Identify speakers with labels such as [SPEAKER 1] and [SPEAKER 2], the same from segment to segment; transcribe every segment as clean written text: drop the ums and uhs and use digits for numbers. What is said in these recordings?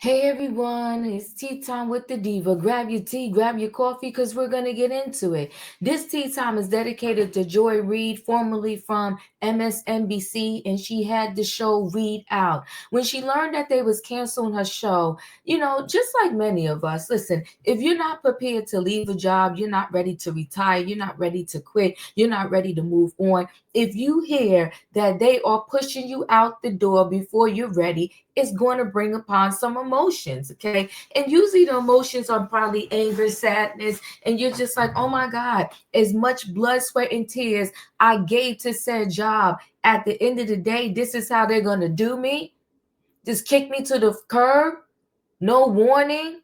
[SPEAKER 1] Hey everyone, it's tea time with the diva. Grab your tea, grab your coffee, because we're going to get into it. This tea time is dedicated to Joy Reid, formerly from MSNBC, and she had the show ReidOut. When she learned that they was canceling her show, just like many of us, listen, if you're not prepared to leave a job, you're not ready to retire, you're not ready to quit, you're not ready to move on. If you hear that they are pushing you out the door before you're ready, it's going to bring upon some emotions, okay? And usually the emotions are probably anger, sadness, and you're just like, oh my God, as much blood, sweat, and tears I gave to said job, at the end of the day, this is how they're going to do me? Just kick me to the curb? No warning?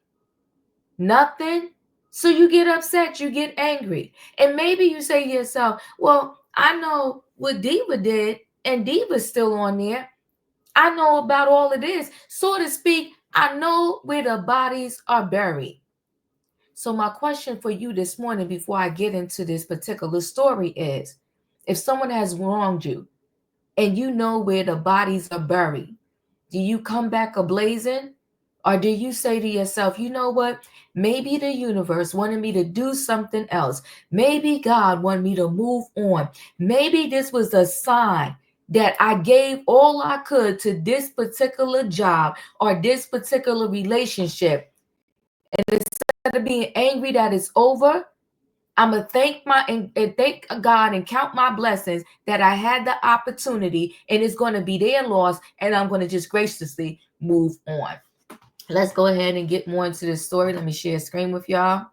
[SPEAKER 1] Nothing? So you get upset, you get angry. And maybe you say to yourself, well, I know what Diva did, and Diva's still on there. I know about all of this. So to speak, I know where the bodies are buried. So my question for you this morning before I get into this particular story is, if someone has wronged you and you know where the bodies are buried, do you come back ablazing? Or do you say to yourself, you know what? Maybe the universe wanted me to do something else. Maybe God wanted me to move on. Maybe this was a sign that I gave all I could to this particular job or this particular relationship. And instead of being angry that it's over, I'm gonna thank God and count my blessings that I had the opportunity, and it's gonna be their loss, and I'm gonna just graciously move on. Let's go ahead and get more into this story. Let me share a screen with y'all.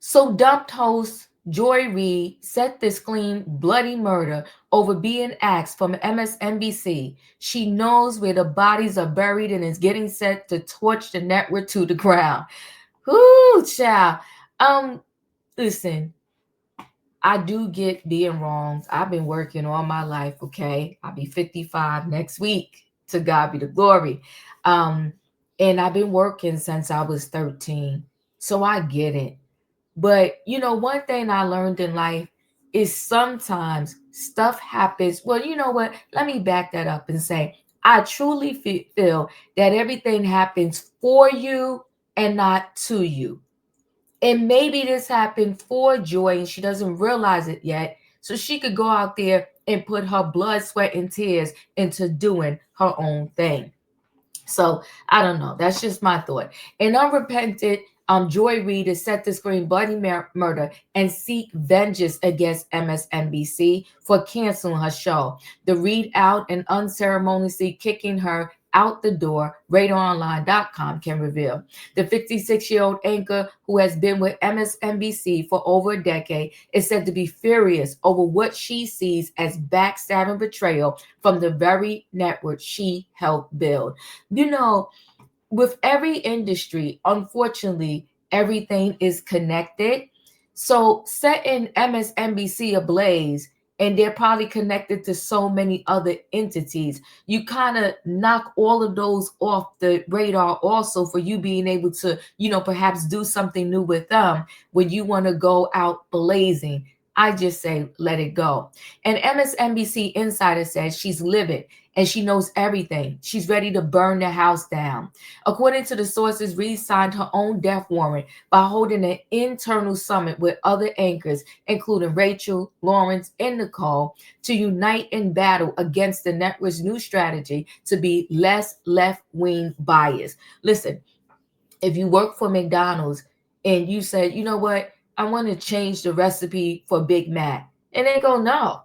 [SPEAKER 1] So dumped host Joy Reid set this clean, bloody murder over being asked from MSNBC. She knows where the bodies are buried and is getting set to torch the network to the ground. Whoo, child. Listen, I do get being wrong. I've been working all my life, okay? I'll be 55 next week. To God be the glory. And I've been working since I was 13. So I get it. But one thing I learned in life is sometimes stuff happens. Well, you know what? Let me back that up and say, I truly feel that everything happens for you and not to you. And maybe this happened for Joy and she doesn't realize it yet. So she could go out there and put her blood, sweat, and tears into doing her own thing. So I don't know. That's just my thought. An unrepentant Joy Reid is set to screen bloody murder and seek vengeance against MSNBC for canceling her show. The ReidOut and unceremoniously kicking her out the door, ReidOnline.com can reveal. The 56-year-old anchor, who has been with MSNBC for over a decade, is said to be furious over what she sees as backstabbing betrayal from the very network she helped build. With every industry, unfortunately, everything is connected. So setting MSNBC ablaze, and they're probably connected to so many other entities, you kind of knock all of those off the radar also for you being able to, perhaps do something new with them when you want to go out blazing. I just say, let it go. An MSNBC insider says she's livid and she knows everything. She's ready to burn the house down. According to the sources, Reid signed her own death warrant by holding an internal summit with other anchors, including Rachel, Lawrence, and Nicole, to unite in battle against the network's new strategy to be less left-wing biased. Listen, if you work for McDonald's and you said, you know what, I want to change the recipe for Big Mac, and they go, no.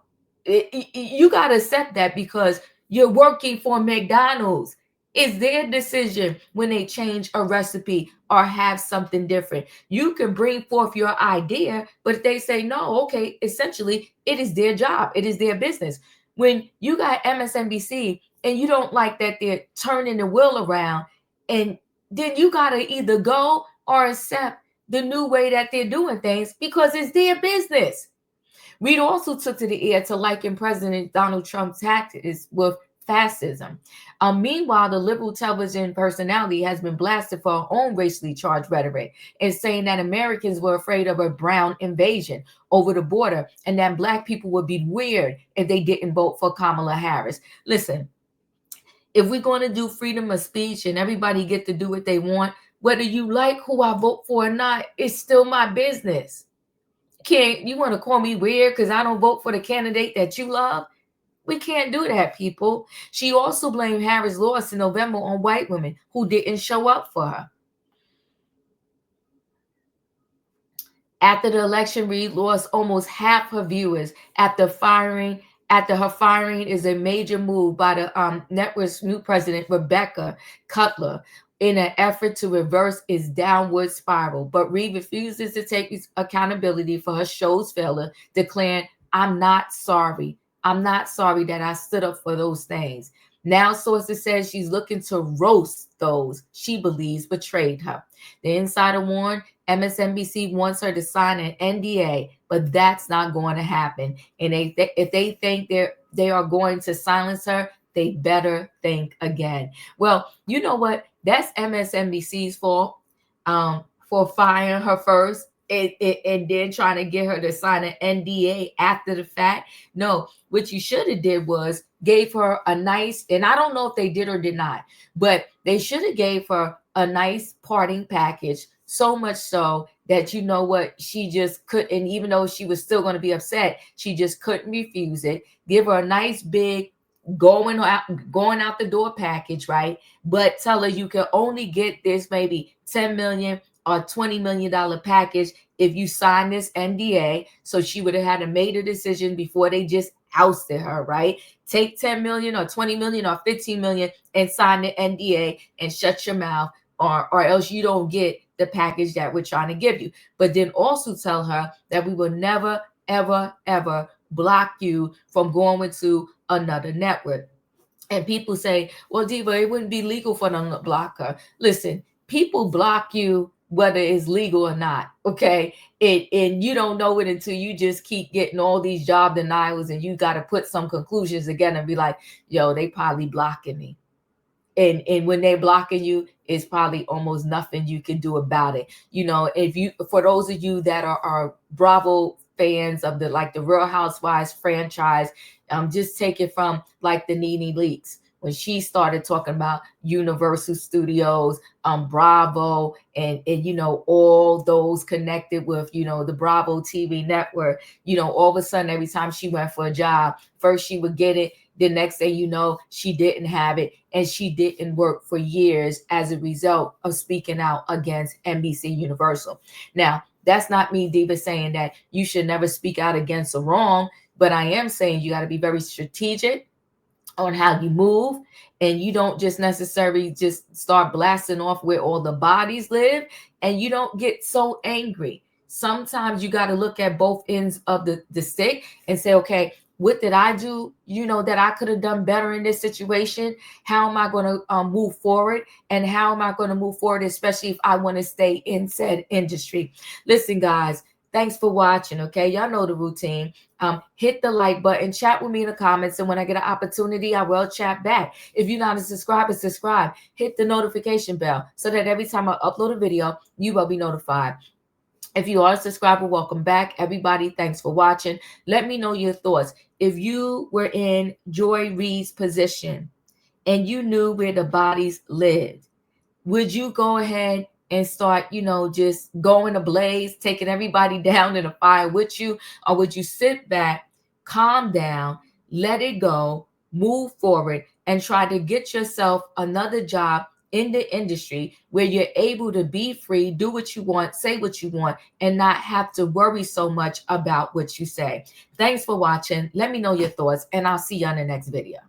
[SPEAKER 1] You got to accept that because you're working for McDonald's. It's their decision when they change a recipe or have something different. You can bring forth your idea, but if they say no, okay, essentially, it is their job. It is their business. When you got MSNBC and you don't like that they're turning the wheel around, and then you got to either go or accept the new way that they're doing things because it's their business. Reid also took to the air to liken President Donald Trump's tactics with fascism. Meanwhile, the liberal television personality has been blasted for her own racially charged rhetoric and saying that Americans were afraid of a brown invasion over the border and that Black people would be weird if they didn't vote for Kamala Harris. Listen, if we're going to do freedom of speech and everybody get to do what they want, whether you like who I vote for or not, it's still my business. Can't you want to call me weird because I don't vote for the candidate that you love? We can't do that, people. She also blamed Harris' loss in November on white women who didn't show up for her. After the election, Reid lost almost half her viewers after her firing is a major move by the network's new president, Rebecca Cutler, in an effort to reverse its downward spiral. But Reid refuses to take accountability for her show's failure, declaring, I'm not sorry. I'm not sorry that I stood up for those things. Now, sources said she's looking to roast those she believes betrayed her. The insider warned MSNBC wants her to sign an NDA, but that's not going to happen. And if they think they are going to silence her, they better think again. Well, you know what? That's MSNBC's fault for firing her first and then trying to get her to sign an NDA after the fact. No, what you should have did was gave her a nice, and I don't know if they did or did not, but they should have gave her a nice parting package, so much so that, you know what, she just couldn't, even though she was still going to be upset, she just couldn't refuse it. Give her a nice big going out the door package, right? But tell her you can only get this maybe 10 million or $20 million package if you sign this NDA. So she would have had to make a decision before they just ousted her, right? Take 10 million or 20 million or 15 million and sign the NDA and shut your mouth, or else you don't get the package that we're trying to give you. But then also tell her that we will never, ever, ever block you from going to another network. And people say, well, Diva, it wouldn't be legal for them to block her. Listen, people block you whether it's legal or not, okay? And you don't know it until you just keep getting all these job denials and you got to put some conclusions together and be like, yo, they probably blocking me. And when they're blocking you, it's probably almost nothing you can do about it. You know, for those of you that are Bravo fans of the Real Housewives franchise, just take it from like the Nene Leakes when she started talking about Universal Studios, Bravo, and you know, all those connected with, you know, the Bravo TV network. You know, all of a sudden, every time she went for a job, first she would get it, the next day, you know, she didn't have it, and she didn't work for years as a result of speaking out against NBC Universal. Now, that's not me, Diva, saying that you should never speak out against a wrong, but I am saying you got to be very strategic on how you move, and you don't just necessarily just start blasting off where all the bodies live, and you don't get so angry. Sometimes you got to look at both ends of the stick and say, okay, what did I do, you know, that I could have done better in this situation? How am I going to move forward? And how am I going to move forward, especially if I want to stay in said industry? Listen, guys, thanks for watching, okay? Y'all know the routine. Hit the like button, chat with me in the comments, and when I get an opportunity, I will chat back. If you're not a subscriber, subscribe. Hit the notification bell so that every time I upload a video, you will be notified. If you are a subscriber, welcome back. Everybody, thanks for watching. Let me know your thoughts. If you were in Joy Reid's position and you knew where the bodies lived, would you go ahead and start, you know, just going ablaze, taking everybody down in a fire with you? Or would you sit back, calm down, let it go, move forward, and try to get yourself another job in the industry where you're able to be free, do what you want, say what you want, and not have to worry so much about what you say? Thanks for watching. Let me know your thoughts, and I'll see you on the next video.